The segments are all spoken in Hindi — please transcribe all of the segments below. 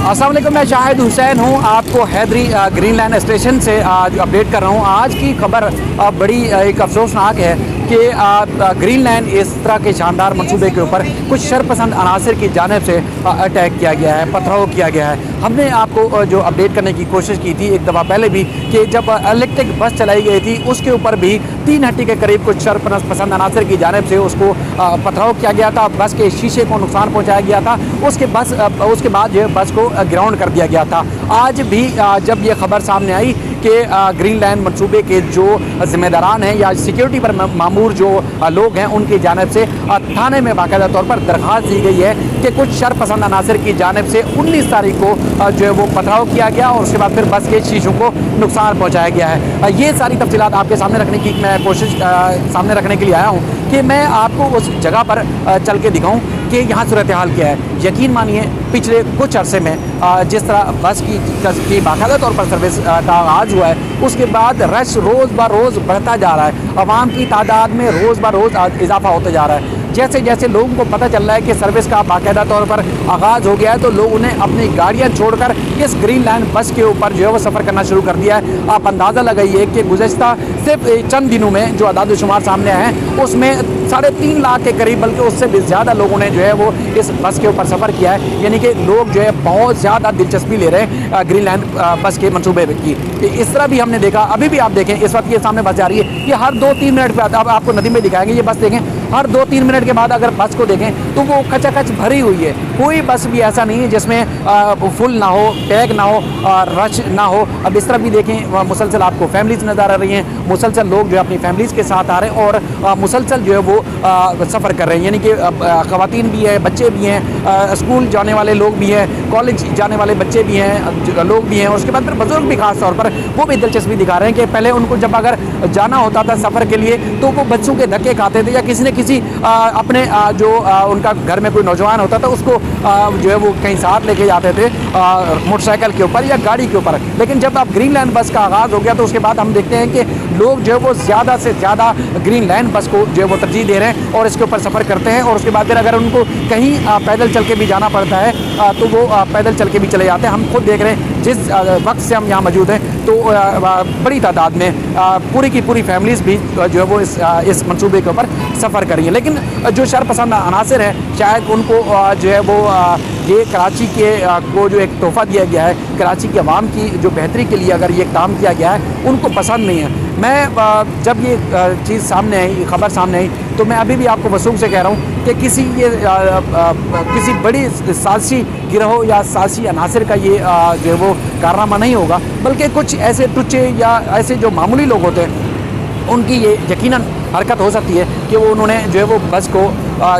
अस्सलाम वालेकुम, मैं शाहिद हुसैन हूँ। आपको हैदरी ग्रीन लाइन स्टेशन से आज अपडेट कर रहा हूँ। आज की खबर बड़ी एक अफसोसनाक है कि ग्रीन लाइन इस तरह के शानदार मंसूबे के ऊपर कुछ शरपसंद अनासर की जानिब से अटैक किया गया है, पथराव किया गया है। हमने आपको जो अपडेट करने की कोशिश की थी एक दफ़ा पहले भी कि जब इलेक्ट्रिक बस चलाई गई थी उसके ऊपर भी 3 हट्टी के करीब कुछ शरपसंद अनासर की जानिब से उसको पथराव किया गया था, बस के शीशे को नुकसान पहुँचाया गया था। उसके बाद जो बस को ग्राउंड कर दिया गया था। आज भी जब ये खबर सामने आई कि ग्रीन लाइन मंसूबे के जो जिम्मेदारान हैं या सिक्योरिटी पर मामूर जो लोग हैं उनकी जानिब से थाने में बाकायदा तौर पर दरख्वास्त दी गई है कि कुछ शरपसंद अनासर की जानिब से 19 तारीख को जो है वो पथराव किया गया और उसके बाद फिर बस के शीशों को नुकसान पहुँचाया गया है। ये सारी तफसीलात आपके सामने रखने की मैं कोशिश सामने रखने के लिए आया हूँ कि मैं आपको उस जगह पर चल के दिखाऊँ कि यहाँ सूरत हाल क्या है। यकीन मानिए पिछले कुछ अरसे में जिस तरह बस की बाकायदा तौर पर सर्विस का आगाज़ हुआ है उसके बाद रश रोज़ ब रोज़ बढ़ता जा रहा है। आवाम की तादाद में रोज़ ब रोज़ इजाफा होता जा रहा है। जैसे जैसे लोगों को पता चल रहा है कि सर्विस का बाकायदा तौर पर आगाज़ हो गया है तो लोग उन्हें अपनी गाड़ियाँ छोड़कर इस ग्रीन लाइन बस के ऊपर जो है वो सफ़र करना शुरू कर दिया है। आप अंदाज़ा लगाइए कि गुज़श्ता सिर्फ चंद दिनों में जो आदाद शुमार सामने आए हैं उसमें 3.5 लाख के करीब बल्कि उससे भी ज़्यादा लोगों ने जो है वो इस बस के ऊपर सफ़र किया है। यानी कि लोग जो है बहुत ज़्यादा दिलचस्पी ले रहे हैं ग्रीन लाइन बस के मंसूबे की। इस तरह भी हमने देखा, अभी भी आप देखें इस वक्त ये सामने बस जा रही है, ये हर 2-3 मिनट पर अब आपको नदी में दिखाएंगे। ये बस देखें हर 2-3 मिनट के बाद अगर बस को देखें तो वो खचाखच भरी हुई है। कोई बस भी ऐसा नहीं है जिसमें फुल ना हो, पैक ना हो, रश ना हो। अब इस तरह भी देखें मुसलसल आपको फैमिलीज नज़र आ रही हैं, मुसलसल लोग जो है अपनी फैमिलीज़ के साथ आ रहे हैं और मुसलसल जो है वो सफ़र कर रहे हैं। यानी कि ख़वातीन भी है, बच्चे भी हैं, स्कूल जाने वाले लोग भी हैं, कॉलेज जाने वाले बच्चे भी हैं, लोग भी हैं और उसके बाद फिर बुज़ुर्ग भी ख़ास तौर पर वो भी दिलचस्पी दिखा रहे हैं कि पहले उनको जब अगर जाना होता था सफ़र के लिए तो वो बच्चों के धक्के खाते थे या किसी न किसी अपने जो उनका घर में कोई नौजवान होता था उसको जो है वो कहीं साथ लेके जाते थे मोटरसाइकिल के ऊपर या गाड़ी के ऊपर। लेकिन जब अब ग्रीन लाइन बस का आगाज़ हो गया तो उसके बाद हम देखते हैं कि लोग जो है वो ज़्यादा से ज़्यादा ग्रीन लाइन बस को जो है वो तरजीह दे रहे हैं और इसके ऊपर सफ़र करते हैं और उसके बाद फिर अगर उनको कहीं पैदल चल के भी जाना पड़ता है तो वो पैदल चल के भी चले जाते हैं। हम खुद देख रहे हैं जिस वक्त से हम यहाँ मौजूद हैं तो बड़ी तादाद में पूरी की पूरी फैमिलीज़ भी जो है वो इस मंसूबे के ऊपर सफ़र कर रही है। लेकिन जो शरपसंद अनासर हैं शायद उनको जो है वो ये कराची के को जो एक तोहफ़ा दिया गया है, कराची की आवाम की जो बेहतरी के लिए अगर ये काम किया गया है उनको पसंद नहीं है। मैं जब ये चीज़ सामने आई, खबर सामने आई तो मैं अभी भी आपको वसूख से कह रहा हूँ कि किसी बड़ी साजिशी गिरोह या साजिशी अनासर का ये जो है वो कारनामा नहीं होगा, बल्कि कुछ ऐसे टुच्चे या ऐसे जो मामूली लोग होते हैं उनकी ये यकीनन हरकत हो सकती है कि वो उन्होंने जो है वो बस को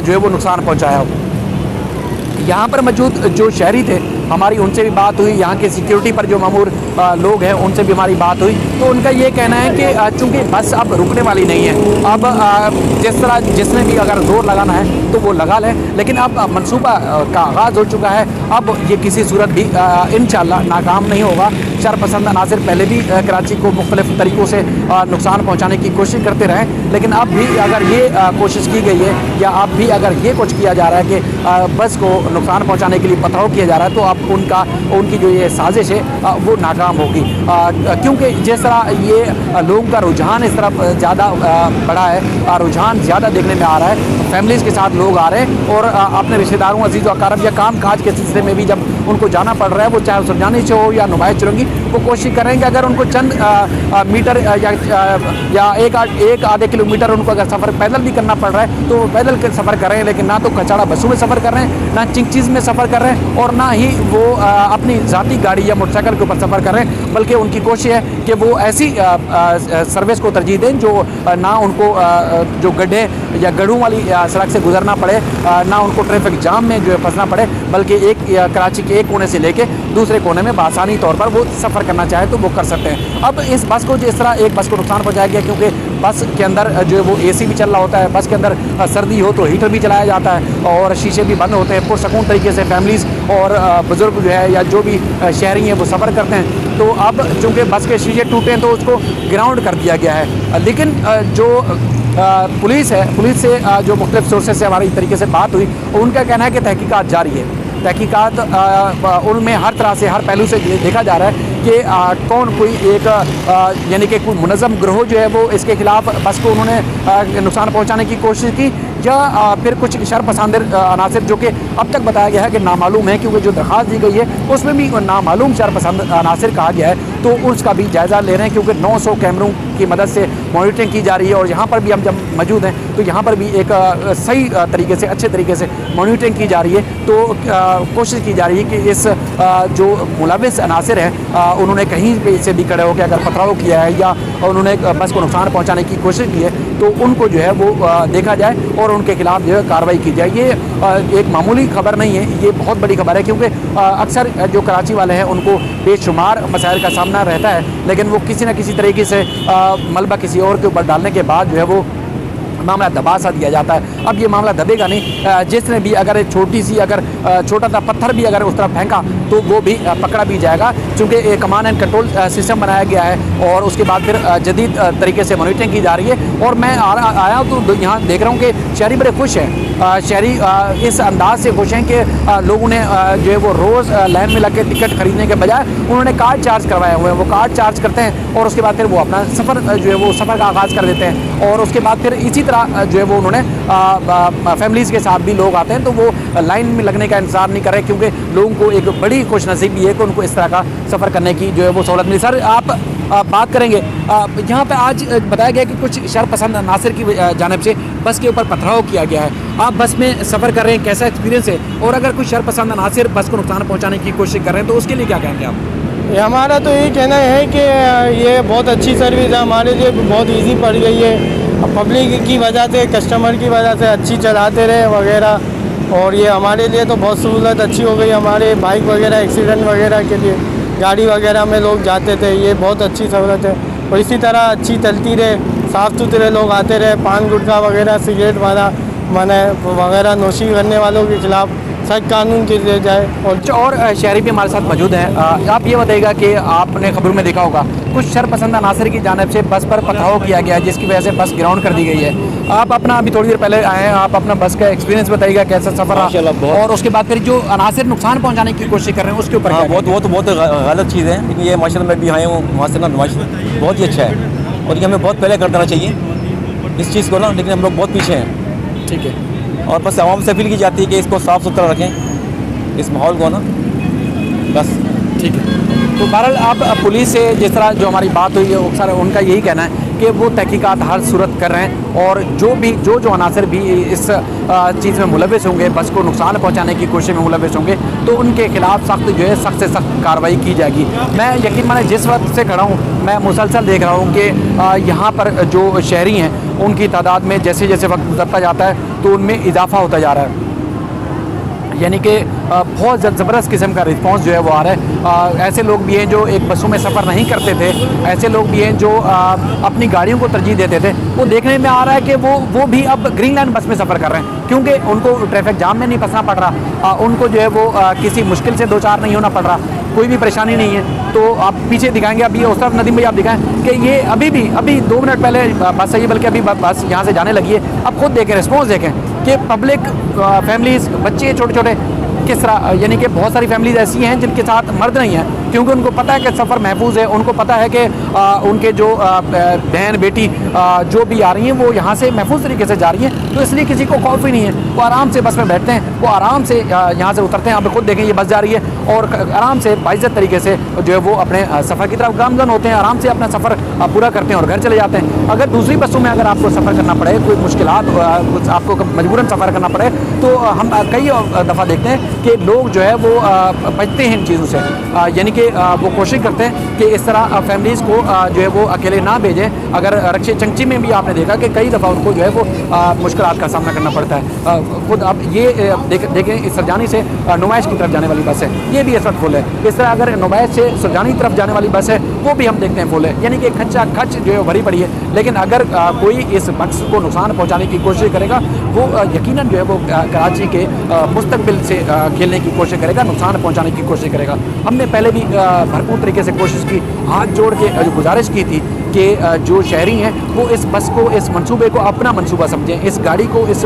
जो है वो नुकसान पहुँचाया हो। यहाँ पर मौजूद जो शहरी थे हमारी उनसे भी बात हुई, यहाँ के सिक्योरिटी पर जो मामूर लोग हैं उनसे भी हमारी बात हुई तो उनका ये कहना है कि चूँकि बस अब रुकने वाली नहीं है, अब जिस तरह जिसने भी अगर जोर लगाना है तो वो लगा लें, लेकिन अब मंसूबा का आगाज़ हो चुका है। अब ये किसी सूरत भी इंशाअल्लाह नाकाम नहीं होगा। शरपसंद अनासर पहले भी कराची को मुख्तलिफ़ तरीक़ों से नुकसान पहुँचाने की कोशिश करते रहें, लेकिन अब भी अगर ये कोशिश की गई है या अब भी अगर ये कुछ किया जा रहा है कि बस को नुकसान पहुँचाने के लिए पथराव किया जा रहा है तो अब उनकी जो ये साजिश है वो नाकाम होगी। क्योंकि जिस तरह ये लोगों का रुझान इस तरफ ज़्यादा बढ़ा है, रुझान ज़्यादा देखने में आ रहा है, फैमिलीज़ के साथ लोग आ रहे हैं और अपने रिश्तेदारों अजीज़ व अकारब या काम काज के सिलसिले में भी जब उनको जाना पड़ रहा है, वो चाहे सुरजानी से हो या नुमाइश चुरंगी, वो कोशिश कर रहे हैं कि अगर उनको चंद मीटर या एक आधे किलोमीटर उनको अगर सफ़र पैदल भी करना पड़ रहा है तो वो पैदल सफ़र कर रहे हैं। लेकिन ना तो कचड़ा बसों में सफ़र कर रहे हैं, ना चिंचीज़ में सफ़र कर रहे हैं और ना ही वो अपनी ज़ाती गाड़ी या मोटरसाइकिल के ऊपर सफ़र कर रहे हैं, बल्कि उनकी कोशिश है कि वो ऐसी सर्विस को तरजीह दें जो ना उनको जो गड्ढे या गढ़ों वाली सड़क से गुजरना पड़े, ना उनको ट्रैफिक जाम में जो है फंसना पड़े, बल्कि कराची के एक कोने से लेके दूसरे कोने में आसानी तौर पर वो सफ़र करना चाहे तो वो कर सकते हैं। अब इस बस को जिस तरह एक बस को नुकसान पहुँचाया गया क्योंकि बस के अंदर जो है वो AC भी चल रहा होता है, बस के अंदर सर्दी हो तो हीटर भी चलाया जाता है और शीशे भी बंद होते हैं। पुरसकून तरीके से फैमिलीज़ और बुज़ुर्ग जो है या जो भी शहरी हैं वो सफ़र करते हैं। तो अब चूँकि बस के शीशे टूटे हैं तो उसको ग्राउंड कर दिया गया है। लेकिन जो पुलिस है, पुलिस से जो मुख्तलिफ सोर्सेज से हमारी तरीके से बात हुई, उनका कहना है कि तहकीकात जारी है। तहकीकात उनमें हर तरह से, हर पहलू से देखा जा रहा है कि कौन कोई एक यानी कि कोई मुनज़्ज़म गिरोह जो है वो इसके खिलाफ बस को उन्होंने नुकसान पहुंचाने की कोशिश की, या फिर कुछ शरपसंद अनासर जो कि अब तक बताया गया है कि नामालूम है, क्योंकि जो दरख्वास्त दी गई है उसमें भी नामालूम शरपसंद अनासर कहा गया है। तो उसका भी जायज़ा ले रहे हैं, क्योंकि 900 कैमरों की मदद से मॉनिटरिंग की जा रही है और यहाँ पर भी हम जब मौजूद हैं तो यहाँ पर भी एक सही तरीके से, अच्छे तरीके से मॉनिटरिंग की जा रही है। तो कोशिश की जा रही है कि इस जो मुलविस अनासर हैं उन्होंने कहीं पे से भी खड़े होकर अगर पथराव किया है या उन्होंने बस को नुकसान पहुँचाने की कोशिश की है तो उनको जो है वो देखा जाए और उनके खिलाफ जो है कार्रवाई की जाए। ये एक मामूली खबर नहीं है, ये बहुत बड़ी खबर है, क्योंकि अक्सर जो कराची वाले हैं उनको बेशुमार मसाइल का सामना रहता है, लेकिन वो किसी न किसी तरीके से मलबा किसी और के ऊपर डालने के बाद जो है वो मामला दबा सा दिया जाता है। अब ये मामला दबेगा नहीं, जिसने भी अगर छोटी सी अगर छोटा सा पत्थर भी अगर उस तरफ फेंका तो वो भी पकड़ा भी जाएगा, क्योंकि एक कमांड एंड कंट्रोल सिस्टम बनाया गया है और उसके बाद फिर जदीद तरीके से मॉनिटरिंग की जा रही है। और मैं आया तो यहाँ देख रहा हूँ कि शहरी बड़े खुश हैं, शहरी इस अंदाज से खुश हैं कि लोगों ने जो है वो रोज़ लाइन में लग के टिकट खरीदने के बजाय उन्होंने कार्ड चार्ज करवाए हुए हैं, वो कार्ड चार्ज करते हैं और उसके बाद फिर वो अपना सफ़र जो है वो सफ़र का आगाज़ कर देते हैं। और उसके बाद फिर इसी तरह जो है वो उन्होंने फैमिलीज़ के साथ भी लोग आते हैं तो वो लाइन में लगने का इंतज़ार नहीं कर रहे, क्योंकि लोगों को एक बड़ी खुशनसीबी है कि उनको इस तरह का सफ़र करने की जो है वो सहूलत मिली। सर आप बात करेंगे, यहाँ पे आज बताया गया कि कुछ शरपसंद नासिर की जानिब से बस के ऊपर पथराव किया गया है, आप बस में सफ़र कर रहे हैं, कैसा एक्सपीरियंस है? और अगर कुछ शरपसंद नासिर बस को नुकसान पहुँचाने की कोशिश कर रहे हैं तो उसके लिए क्या कहेंगे आप? हमारा तो यही कहना है कि ये बहुत अच्छी सर्विस है, हमारे लिए बहुत इजी पड़ गई है। पब्लिक की वजह से, कस्टमर की वजह से अच्छी चलाते रहे वगैरह, और ये हमारे लिए तो बहुत सहूलत अच्छी हो गई। हमारे बाइक वगैरह एक्सीडेंट वगैरह के लिए गाड़ी वगैरह में लोग जाते थे, ये बहुत अच्छी सहूलत है। और इसी तरह अच्छी चलती रहे, साफ़ सुथरे लोग आते रहे, पान गुटखा वगैरह सिगरेट वाला मना वगैरह नोशी करने वालों के खिलाफ सख्त कानून के लिए जाए। और शहरी भी हमारे साथ मौजूद हैं, आप ये बताइएगा कि आपने खबरों में देखा होगा कुछ शरपसंद अनासर की जानिब से बस पर पथराव किया गया जिसकी वजह से बस ग्राउंड कर दी गई है। आप अपना अभी थोड़ी देर पहले आए हैं, आप अपना बस का एक्सपीरियंस बताइएगा कैसा सफ़र रहा, और उसके बाद फिर जो अनासर नुकसान पहुँचाने की कोशिश कर रहे हैं उसके ऊपर। वो तो बहुत गलत चीज़ है, लेकिन ये माशाल्लाह मैं भी आया हूँ वहाँ से ना, बहुत ही अच्छा है और ये हमें बहुत पहले कर देना चाहिए इस चीज़ को ना, लेकिन हम लोग बहुत पीछे हैं। ठीक है, और बस आवाम से अपील की जाती है कि इसको साफ़ सुथरा रखें, इस माहौल को ना, बस। ठीक है, तो बहरहाल आप पुलिस से जिस तरह जो हमारी बात हुई है सर, उनका यही कहना है कि वो तहकीकात हर सूरत कर रहे हैं और जो अनासर भी इस चीज़ में मुलविस होंगे, बस को नुकसान पहुंचाने की कोशिश में मुलविस होंगे तो उनके खिलाफ सख्त जो है सख्त से सख्त कार्रवाई की जाएगी। मैं यकीन माने जिस वक्त से खड़ा हूँ मैं मुसलसल देख रहा हूँ कि यहाँ पर जो शहरी हैं उनकी तादाद में जैसे जैसे वक्त गुजरता जाता है तो उनमें इजाफा होता जा रहा है, यानी कि बहुत ज़बरदस्त किस्म का रिस्पांस जो है वो आ रहा है। ऐसे लोग भी हैं जो एक बसों में सफ़र नहीं करते थे, ऐसे लोग भी हैं जो अपनी गाड़ियों को तरजीह देते थे, वो देखने में आ रहा है कि वो भी अब ग्रीन लाइन बस में सफ़र कर रहे हैं, क्योंकि उनको ट्रैफिक जाम में नहीं फंसना पड़ रहा, उनको जो है वो किसी मुश्किल से दो चार नहीं होना पड़ रहा, कोई भी परेशानी नहीं है। तो आप पीछे दिखाएंगे, अभी उस तरफ नदीम भाई आप दिखाएं कि ये अभी 2 मिनट पहले बस सही, बल्कि अभी बस यहाँ से जाने लगी है। आप खुद देखें, रिस्पॉन्स देखें कि पब्लिक, फैमिलीज़, बच्चे छोटे छोटे किस तरह, यानी कि बहुत सारी फैमिलीज़ ऐसी हैं जिनके साथ मर्द नहीं हैं, क्योंकि उनको पता है कि सफ़र महफूज है, उनको पता है कि उनके जो बहन बेटी जो भी आ रही हैं वो यहाँ से महफूज तरीके से जा रही हैं, तो इसलिए किसी को खौफ ही नहीं है, वो आराम से बस में बैठते हैं, वो आराम से यहाँ से उतरते हैं। आप खुद देखें, ये बस जा रही है और आराम से बाइज़्ज़त तरीके से जो है वो अपने सफ़र की तरफ गामज़न होते हैं, आराम से अपना सफ़र पूरा करते हैं और घर चले जाते हैं। अगर दूसरी बसों में अगर आपको सफ़र करना पड़े, कोई मुश्किलात आपको मजबूरन सफ़र करना पड़े, तो हम कई दफ़ा देखते हैं कि लोग जो है वो बचते हैं इन चीज़ों से, यानी कि वो कोशिश करते हैं कि इस तरह फैमिलीज़ को जो है वो अकेले ना भेजें। अगर रक्षे चंची में भी आपने देखा कि कई दफ़ा उनको जो है वो मुश्किलात का सामना करना पड़ता है। खुद आप ये देखें, इस सरजानी से नुमाइश की तरफ जाने वाली बस है, ये भी इस वक्त फुल है। इस तरह अगर नुमाइश से सरजानी की तरफ जाने वाली बस है वो भी हम देखते हैं फुल है, यानी कि खच्चा खच जो है भरी पड़ी है। लेकिन अगर कोई इस बस को नुकसान पहुँचाने की कोशिश करेगा वो यकीनन जो है वो कराची के मुस्तकबिल से खेलने की कोशिश करेगा, नुकसान पहुंचाने की कोशिश करेगा। हमने पहले भी भरपूर तरीके से कोशिश की, हाथ जोड़ के गुजारिश की थी कि जो शहरी हैं वो इस बस को, इस मंसूबे को अपना मंसूबा समझें, इस गाड़ी को, इस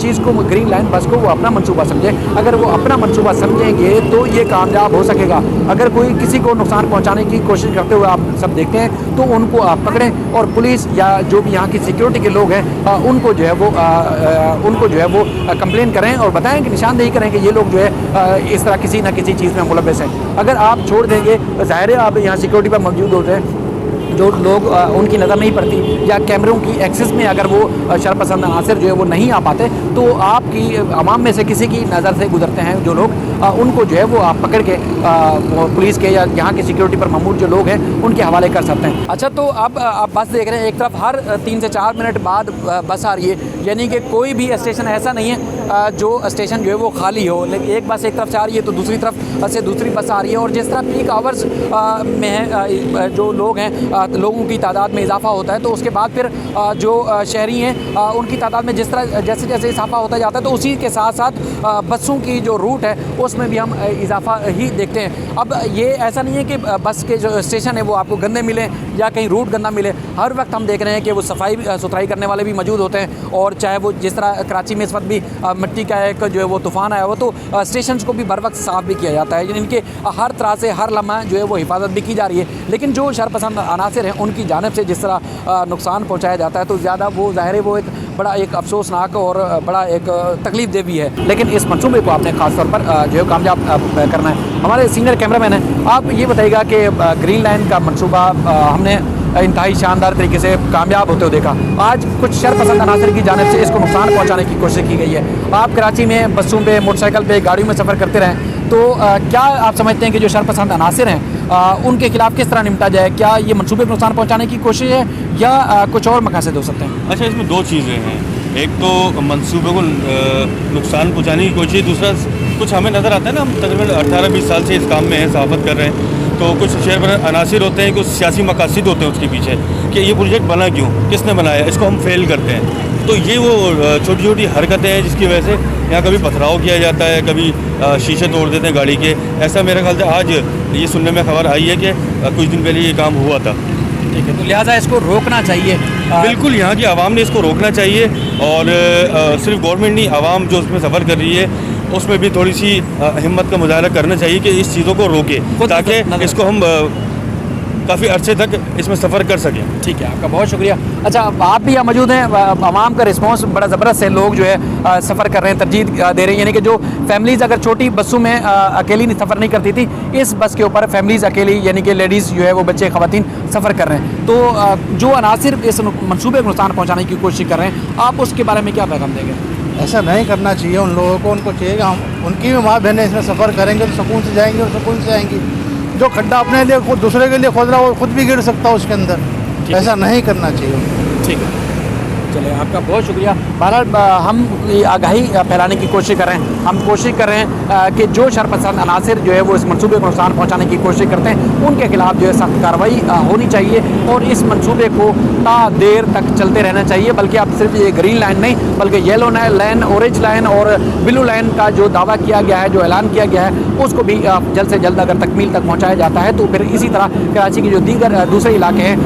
चीज़ को, ग्रीन लाइन बस को वो अपना मंसूबा समझें। अगर वो अपना मंसूबा समझेंगे तो ये कामयाब हो सकेगा। अगर कोई किसी को नुकसान पहुंचाने की कोशिश करते हुए आप सब देखते हैं तो उनको आप पकड़ें और पुलिस या जो भी यहाँ की सिक्योरिटी के लोग हैं उनको जो है वो कंप्लेन करें और बताएं कि निशानदेही करें कि ये लोग जो है इस तरह किसी ना किसी चीज़ में मुलव्वस हैं। अगर आप छोड़ देंगे, ज़ाहिर है आप यहाँ सिक्योरिटी पर मौजूद होते हैं, जो लोग उनकी नज़र नहीं पड़ती या कैमरों की एक्सेस में अगर वो शरपसंद अनासर जो है वो नहीं आ पाते तो आपकी आवाम में से किसी की नज़र से गुजरते हैं जो लोग, उनको जो है वो आप पकड़ के पुलिस के या यहाँ की सिक्योरिटी पर ममूर जो लोग हैं उनके हवाले कर सकते हैं। अच्छा, तो अब आप बस देख रहे हैं, एक तरफ हर 3 से 4 मिनट बाद बस आ रही है, यानी कि कोई भी स्टेशन ऐसा नहीं है जो स्टेशन जो है वो खाली हो। लेकिन एक बस एक तरफ से आ रही है तो दूसरी तरफ से दूसरी बस आ रही है। और जिस तरह पीक आवर्स में है जो लोग हैं, लोगों की तादाद में इजाफा होता है तो उसके बाद फिर जो शहरी हैं उनकी तादाद में जिस तरह जैसे जैसे इजाफा होता जाता है तो उसी के साथ साथ बसों की जो रूट है उसमें भी हम इजाफा ही देखते हैं। अब ये ऐसा नहीं है कि बस के जो स्टेशन है वो आपको गंदे मिले या कहीं रूट गंदा मिले। हर वक्त हम देख रहे हैं कि वो सफाई सुथराई करने वाले भी मौजूद होते हैं। और चाहे वो जिस तरह कराची में इस वक्त भी मिट्टी का एक जो है वो तूफ़ान आया हो तो स्टेशन को भी बर वक्त साफ़ भी किया जाता है। इनके हर तरह से हर लम्हा जो है वो हिफाजत भी की जा रही है। लेकिन जो शरपसंद अनासर हैं उनकी जानिब से जिस तरह नुकसान पहुँचाया जाता है तो ज़्यादा वो ज़ाहिर है वो एक बड़ा एक अफसोसनाक और बड़ा एक तकलीफ दे भी है। लेकिन इस मंसूबे को आपने ख़ास तौर पर जो है कामयाब करना है। हमारे सीनियर कैमरामैन हैं, आप ये बताइएगा कि ग्रीन लाइन का मंसूबा हमने इंतहाई शानदार तरीके से कामयाब होते हुए देखा। आज कुछ शरपसंद अनासर की जानिब से इसको नुकसान पहुँचाने की कोशिश की गई है। आप कराची में बसों पे, मोटरसाइकिल पे, गाड़ियों में सफ़र करते रहें तो क्या आप समझते हैं कि जो शरपसंद अनासर हैं उनके खिलाफ किस तरह निपटा जाए? क्या ये मंसूबे को नुकसान पहुँचाने की कोशिश है या कुछ और मकासद हो सकते हैं? अच्छा, इसमें 2 चीज़ें हैं। एक तो मंसूबे को नुकसान पहुंचाने की कोशिश, दूसरा कुछ हमें नज़र आता है ना, हम तकरीबन 18-20 साल से इस काम में हैं, सहाफ़त कर रहे हैं, तो कुछ शहर अनासिर होते हैं, कुछ सियासी मकासद होते हैं उसके पीछे कि ये प्रोजेक्ट बना क्यों, किसने बनाया, इसको हम फेल करते हैं। तो ये वो छोटी छोटी हरकतें हैं जिसकी वजह से यहाँ कभी पथराव किया जाता है, कभी शीशे तोड़ देते हैं गाड़ी के। ऐसा मेरे ख्याल से आज ये सुनने में खबर आई है कि कुछ दिन पहले ये काम हुआ था। ठीक है, तो लिहाजा इसको रोकना चाहिए। बिल्कुल, यहाँ की आवाम ने इसको रोकना चाहिए और सिर्फ गवर्नमेंट नहीं, आवाम जो उसमें सफ़र कर रही है उसमें भी थोड़ी सी हिम्मत का मुजाहरा करना चाहिए कि इस चीज़ों को रोके ताकि इसको हम काफ़ी अरसे तक इसमें सफ़र कर सकें। ठीक है, आपका बहुत शुक्रिया। अच्छा, आप भी यहाँ मौजूद हैं, आवाम का रिस्पांस बड़ा ज़बरदस्त है, लोग जो है सफ़र कर रहे हैं, तरजीह दे रही हैं। यानी कि जो फैमिलीज़ अगर छोटी बसों में अकेली सफ़र नहीं करती थी, इस बस के ऊपर फैमिलीज़ अकेली यानी कि लेडीज़ जो है वो बच्चे ख़वातीन सफ़र कर रहे हैं। तो जो अनासिर इस मनसूबे को नुकसान पहुँचाने की कोशिश कर रहे हैं, आप उसके बारे में क्या पैगाम देंगे? ऐसा नहीं करना चाहिए उन लोगों को। उनको चाहिए कि हम उनकी भी माँ बहनें इसमें सफ़र करेंगे तो सुकून से जाएंगे और सुकून से आएंगी। जो खड्डा अपने लिए खुद दूसरे के लिए खोद रहा है वो खुद भी गिर सकता है उसके अंदर। ऐसा नहीं करना चाहिए। ठीक है, चलिए, आपका बहुत शुक्रिया। बहरहाल हम ये आगाही फैलाने की कोशिश कर रहे हैं। हम कोशिश कर रहे हैं कि जो शरपसंद अनासर जो है वो इस मंसूबे को नुकसान पहुंचाने की कोशिश करते हैं उनके खिलाफ जो है सख्त कार्रवाई होनी चाहिए और इस मंसूबे को ता देर तक चलते रहना चाहिए। बल्कि अब सिर्फ ये ग्रीन लाइन नहीं बल्कि येलो लाइन, ऑरेंज लाइन और ब्लू लाइन का जो दावा किया गया है, जो ऐलान किया गया है, उसको भी जल्द से जल्द अगर तकमील तक पहुँचाया जाता है तो फिर इसी तरह कराची के जो दीगर दूसरे इलाके हैं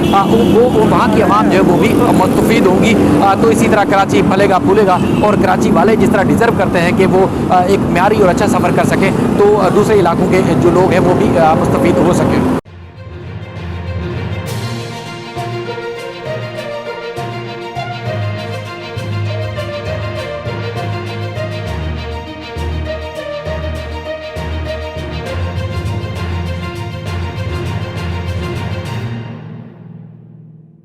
वो वहाँ की आवाम जो है वो भी मुस्तफ़ीद होंगी। तो इसी तरह कराची फलेगा फूलेगा और कराची वाले जिस तरह डिज़र्व करते हैं कि वो एक म्यारी और अच्छा सफ़र कर सकें तो दूसरे इलाकों के जो लोग हैं वो भी मुस्तफ़ीद हो सकें।